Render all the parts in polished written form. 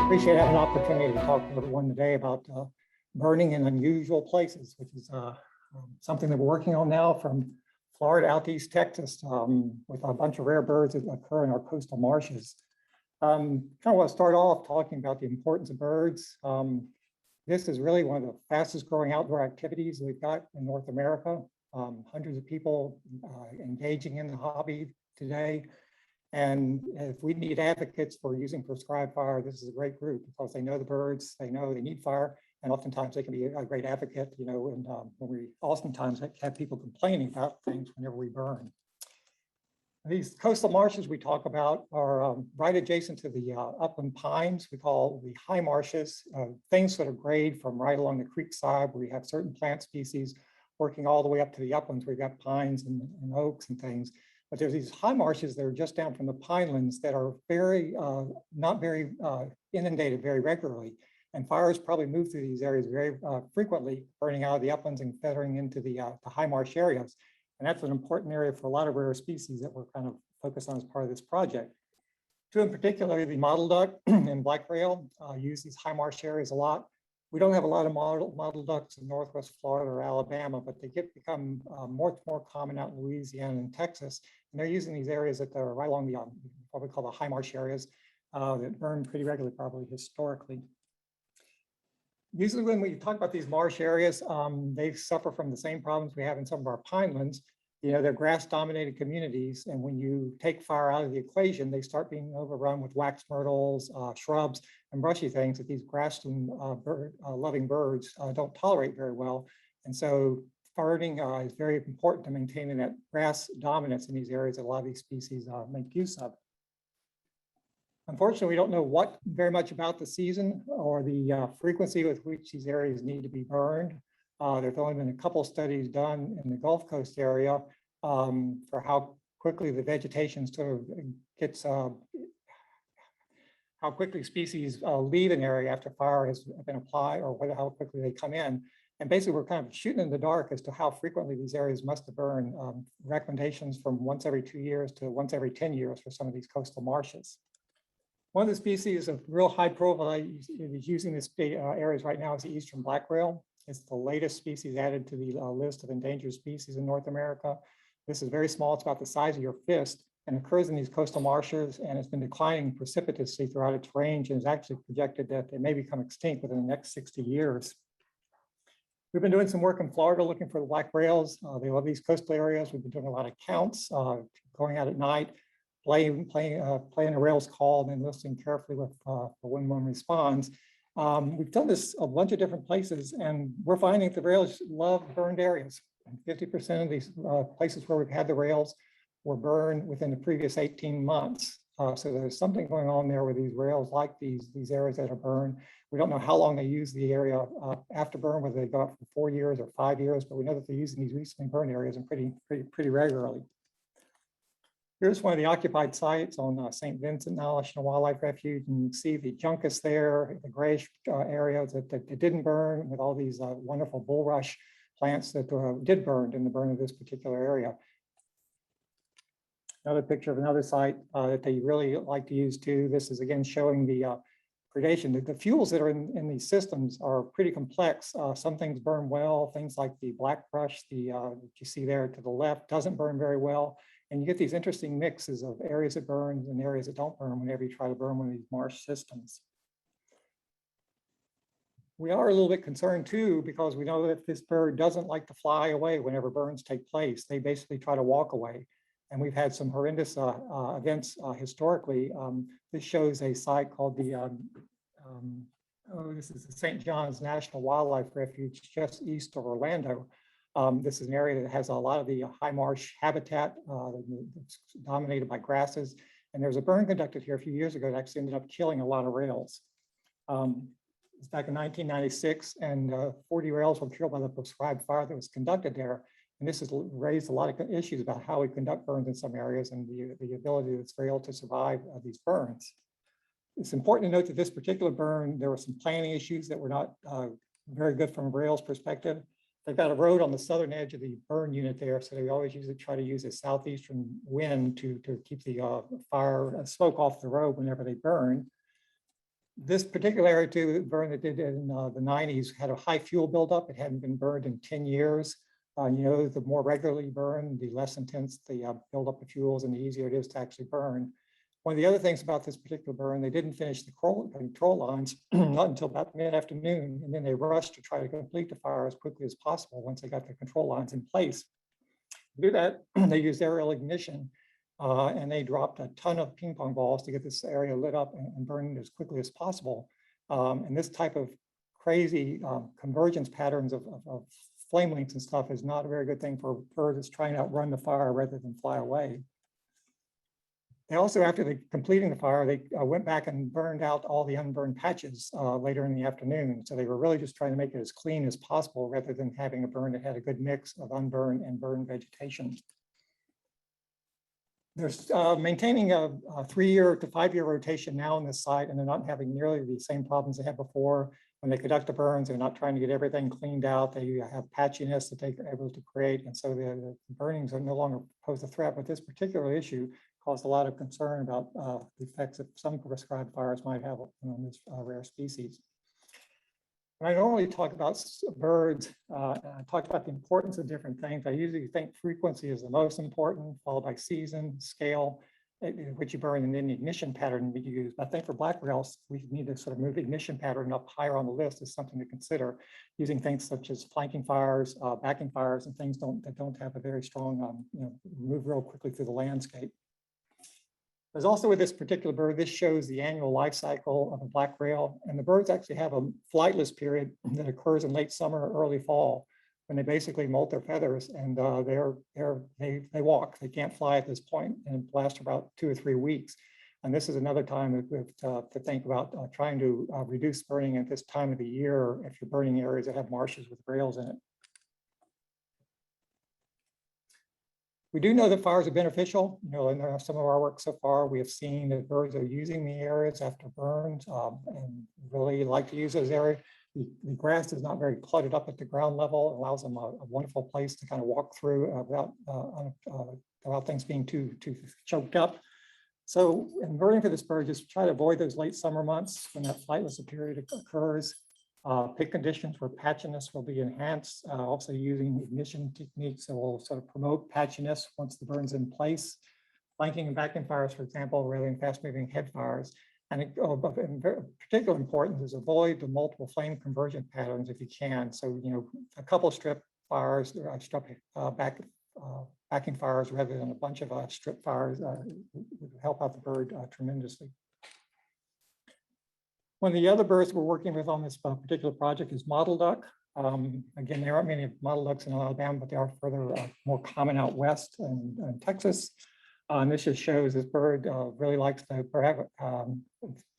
Appreciate having an opportunity to talk to everyone today about burning in unusual places, which is something that we're working on now from Florida out to East Texas with a bunch of rare birds that occur in our coastal marshes. Kind of want to start off talking about the importance of birds. This is really one of the fastest growing outdoor activities we've got in North America. Hundreds of people engaging in the hobby today. And if we need advocates for using prescribed fire, this is a great group because they know the birds, they know they need fire, and oftentimes they can be a great advocate, you know, and when we oftentimes have people complaining about things whenever we burn. These coastal marshes we talk about are right adjacent to the upland pines we call the high marshes, things that are grade from right along the creek side where we have certain plant species working all the way up to the uplands where we've got pines and oaks and things. But there's these high marshes that are just down from the pinelands that are very, not very inundated very regularly. And fires probably move through these areas very frequently, burning out of the uplands and feathering into the high marsh areas. And that's an important area for a lot of rare species that we're kind of focused on as part of this project. Two in particular, the mottled duck and black rail use these high marsh areas a lot. We don't have a lot of mottled ducks in Northwest Florida or Alabama, but they become more common out in Louisiana and Texas. And they're using these areas that are right along the what we call the high marsh areas that burn pretty regularly, probably historically. Usually when we talk about these marsh areas, they suffer from the same problems we have in some of our pinelands. You know, they're grass-dominated communities, and when you take fire out of the equation, they start being overrun with wax myrtles, shrubs, and brushy things that these grassland-loving birds don't tolerate very well. And so burning is very important to maintaining that grass dominance in these areas that a lot of these species make use of. Unfortunately, we don't know very much about the season or the frequency with which these areas need to be burned. There's only been a couple of studies done in the Gulf Coast area for how quickly the vegetation sort of gets, how quickly species leave an area after fire has been applied or how quickly they come in. And basically, we're kind of shooting in the dark as to how frequently these areas must burn. Recommendations from once every 2 years to once every 10 years for some of these coastal marshes. One of the species of real high profile is using this areas right now is the eastern black rail. It's the latest species added to the list of endangered species in North America. This is very small, it's about the size of your fist and occurs in these coastal marshes, and it's been declining precipitously throughout its range and is actually projected that it may become extinct within the next 60 years. We've been doing some work in Florida looking for the black rails. They love these coastal areas. We've been doing a lot of counts, going out at night, playing a rails call and then listening carefully for when one responds. We've done this a bunch of different places, and we're finding that the rails love burned areas. 50% of these places where we've had the rails were burned within the previous 18 months. So there's something going on there with these rails, like these areas that are burned. We don't know how long they use the area after burn, whether they go up for 4 years or 5 years, but we know that they're using these recently burned areas and pretty regularly. Here's one of the occupied sites on St. Vincent National Wildlife Refuge, and you can see the juncus there, the grayish areas that didn't burn, with all these wonderful bulrush plants that did burn in the burn of this particular area. Another picture of another site that they really like to use too. This is again showing the predation. The fuels that are in these systems are pretty complex. Some things burn well, things like the black brush, that you see there to the left, doesn't burn very well. And you get these interesting mixes of areas that burn and areas that don't burn whenever you try to burn one of these marsh systems. We are a little bit concerned too, because we know that this bird doesn't like to fly away whenever burns take place. They basically try to walk away. And we've had some horrendous events historically. This shows a site called this is the St. John's National Wildlife Refuge just east of Orlando. This is an area that has a lot of the high marsh habitat that's dominated by grasses. And there was a burn conducted here a few years ago that actually ended up killing a lot of rails. It's back in 1996, and 40 rails were killed by the prescribed fire that was conducted there. And this has raised a lot of issues about how we conduct burns in some areas and the ability of this rail to survive these burns. It's important to note that this particular burn, there were some planning issues that were not very good from a rail's perspective. They've got a road on the southern edge of the burn unit there, so they always try to use a southeastern wind to keep the smoke off the road whenever they burn. This particular area too, burn that did in the 90s had a high fuel buildup. It hadn't been burned in 10 years. The more regularly burned, the less intense the buildup of fuels and the easier it is to actually burn. One of the other things about this particular burn, they didn't finish the control lines not until about mid-afternoon, and then they rushed to try to complete the fire as quickly as possible once they got the control lines in place. To do that, they used aerial ignition, and they dropped a ton of ping pong balls to get this area lit up and burned as quickly as possible. And this type of crazy convergence patterns of flame lengths and stuff is not a very good thing for birds that's trying to outrun the fire rather than fly away. They also, after completing the fire, they went back and burned out all the unburned patches later in the afternoon. So they were really just trying to make it as clean as possible rather than having a burn that had a good mix of unburned and burned vegetation. They're maintaining a 3-year to 5-year rotation now on this site, and they're not having nearly the same problems they had before. When they conduct the burns, they're not trying to get everything cleaned out. They have patchiness that they're able to create, and so the burnings are no longer pose a threat. But this particular issue caused a lot of concern about the effects that some prescribed fires might have on this rare species. When I normally talk about birds, I talk about the importance of different things. I usually think frequency is the most important, followed by season, scale, which you burn, and then the ignition pattern we use. But I think for black rails, we need to sort of move the ignition pattern up higher on the list as something to consider, using things such as flanking fires, backing fires, and things that don't have a very strong, move real quickly through the landscape. There's also with this particular bird, this shows the annual life cycle of a black rail, and the birds actually have a flightless period that occurs in late summer or early fall, when they basically molt their feathers and they walk. They can't fly at this point, and it lasts about 2 or 3 weeks. And this is another time to think about trying to reduce burning at this time of the year if you're burning areas that have marshes with rails in it. We do know that fires are beneficial. In some of our work so far, we have seen that birds are using the areas after burns and really like to use those areas. The grass is not very cluttered up at the ground level. It allows them a wonderful place to kind of walk through without things being too choked up. So in burning for this bird, just try to avoid those late summer months when that flightless period occurs. Pick conditions where patchiness will be enhanced, also using ignition techniques that will sort of promote patchiness once the burn's in place. Flanking and backing fires, for example, rather than fast-moving head fires. And particular importance is avoid the multiple flame conversion patterns if you can. So, a couple strip fires, backing fires rather than a bunch of strip fires would help out the bird tremendously. One of the other birds we're working with on this particular project is mottled duck. Again, there aren't many mottled ducks in Alabama, but they are further more common out west in Texas. And this just shows this bird really likes to,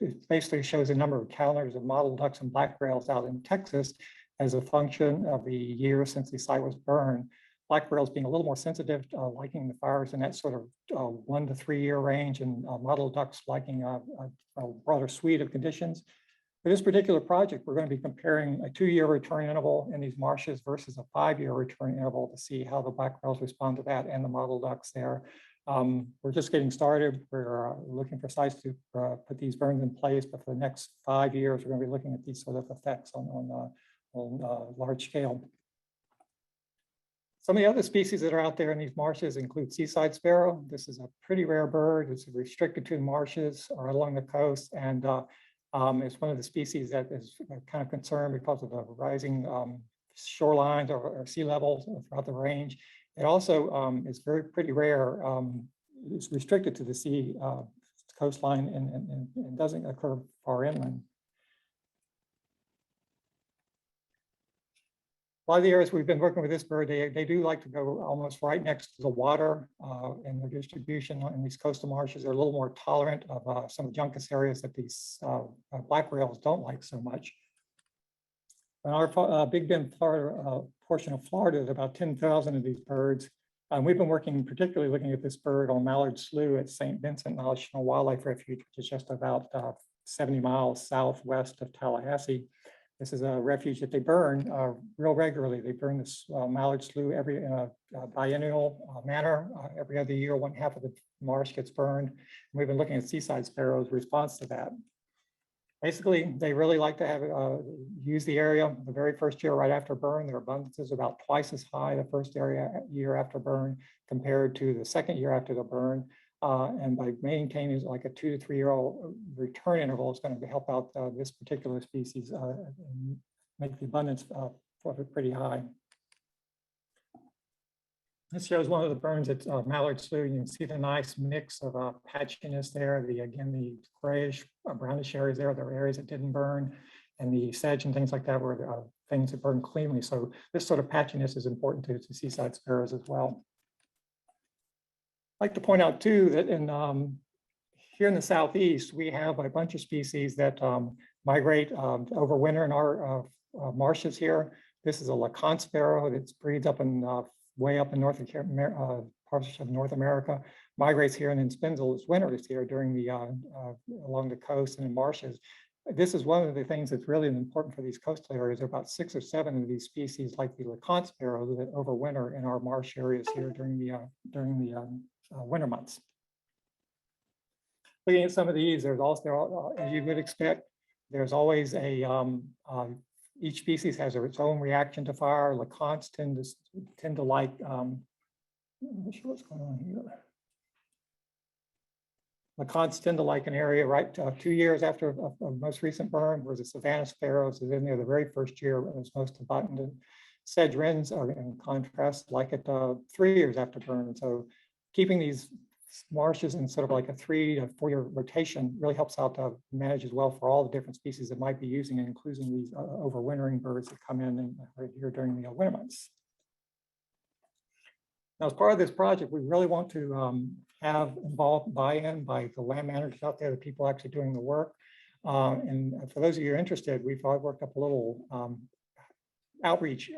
it basically shows a number of calendars of mottled ducks and black rails out in Texas as a function of the year since the site was burned. Black rails being a little more sensitive, liking the fires in that sort of 1 to 3 year range, and mottled ducks liking a broader suite of conditions. For this particular project, we're going to be comparing a 2-year return interval in these marshes versus a 5-year return interval to see how the black rails respond to that and the mottled ducks there. We're just getting started. We're looking for sites to put these burns in place, but for the next 5 years, we're going to be looking at these sort of effects on large scale. Some of the other species that are out there in these marshes include seaside sparrow. This is a pretty rare bird. It's restricted to marshes or along the coast, and it's one of the species that is kind of concerned because of the rising shorelines or sea levels throughout the range. It also is pretty rare. It's restricted to the sea coastline and doesn't occur far inland. A lot of the areas we've been working with this bird, they do like to go almost right next to the water in their distribution. In these coastal marshes, they're a little more tolerant of some of the juncus areas that these black rails don't like so much. In our Big Bend, Florida portion of Florida, there's about 10,000 of these birds. We've been working particularly looking at this bird on Mallard Slough at St. Vincent National Wildlife Refuge, which is just about 70 miles southwest of Tallahassee. This is a refuge that they burn real regularly. They burn this Mallard Slough in a biennial manner. Every other year, 1/2 of the marsh gets burned. And we've been looking at seaside sparrows' response to that. Basically, they really like to have use the area the very first year right after burn. Their abundance is about twice as high the first year after burn compared to the second year after the burn. And by maintaining like a 2 to 3 year old return interval, it's going to help out this particular species and make the abundance pretty high. This shows one of the burns at Mallard Slough. You can see the nice mix of patchiness there. Again, the grayish, brownish areas there, are areas that didn't burn, and the sedge and things like that were things that burned cleanly. So this sort of patchiness is important to seaside sparrows as well. I'd like to point out too that here in the southeast, we have a bunch of species that migrate over winter in our marshes here. This is a LeConte sparrow that breeds up in way up in parts of North America, migrates here and then spends its winters here during the along the coast and in marshes. This is one of the things that's really important for these coastal areas. There are about 6 or 7 of these species, like the LeConte sparrow, that overwinter in our marsh areas here during the winter months. Looking at some of these, there's also, as you would expect, there's always each species has its own reaction to fire. LeContes tend to like, let me show what's going on here. LeContes tend to like an area right 2 years after a most recent burn, whereas the Savannah sparrows is in there the very first year when it's most abundant. Sedge wrens are in contrast like it 3 years after burn. And so keeping these marshes in sort of like a 3 to 4 year rotation really helps out to manage as well for all the different species that might be using it, including these overwintering birds that come in and right here during the winter months. Now, as part of this project, we really want to have involved buy-in by the land managers out there, the people actually doing the work. And for those of you who are interested, we've worked up a little outreach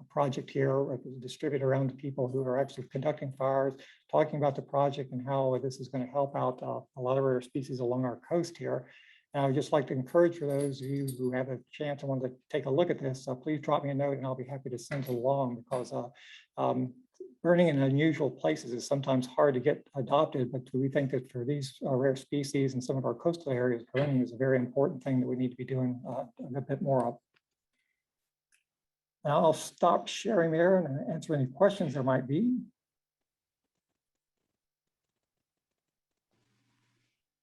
project here, distribute around to people who are actually conducting fires, talking about the project and how this is going to help out a lot of rare species along our coast here. And I would just like to encourage for those of you who have a chance and want to take a look at this, please drop me a note and I'll be happy to send it along, because burning in unusual places is sometimes hard to get adopted, but we think that for these rare species and some of our coastal areas, burning is a very important thing that we need to be doing a bit more of. Now I'll stop sharing there and answer any questions there might be.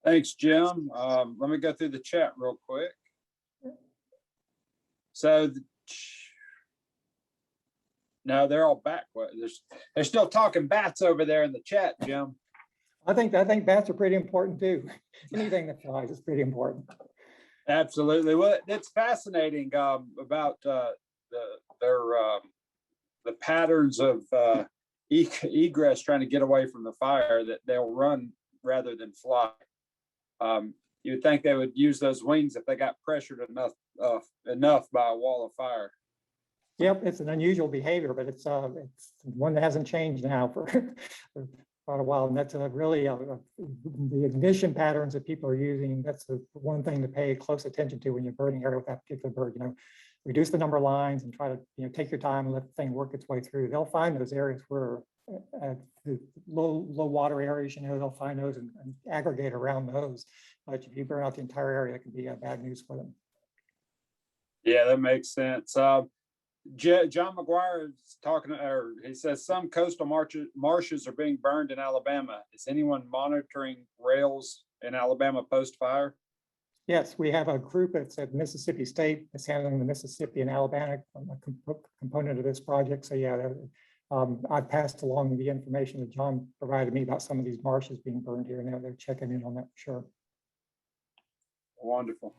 Thanks, Jim. Let me go through the chat real quick. So, no, they're all back. They're still talking bats over there in the chat, Jim. I think bats are pretty important too. Anything that flies is pretty important. Absolutely. Well, it's fascinating about the patterns of egress trying to get away from the fire, that they'll run rather than fly. You'd think they would use those wings if they got pressured enough by a wall of fire. Yep, it's an unusual behavior, but it's one that hasn't changed now for quite a while, and that's really the ignition patterns that people are using. That's the one thing to pay close attention to when you're burning area with that particular bird. You know, reduce the number of lines and try to take your time and let the thing work its way through. They'll find those areas where the low water areas, they'll find those and aggregate around those. But if you burn out the entire area, it can be bad news for them. Yeah, that makes sense. John McGuire is talking, or he says some coastal marshes are being burned in Alabama. Is anyone monitoring rails in Alabama post-fire? Yes, we have a group that's at Mississippi State that's handling the Mississippi and Alabama component of this project. So yeah, I passed along the information that John provided me about some of these marshes being burned here, and they're checking in on that for sure. Wonderful.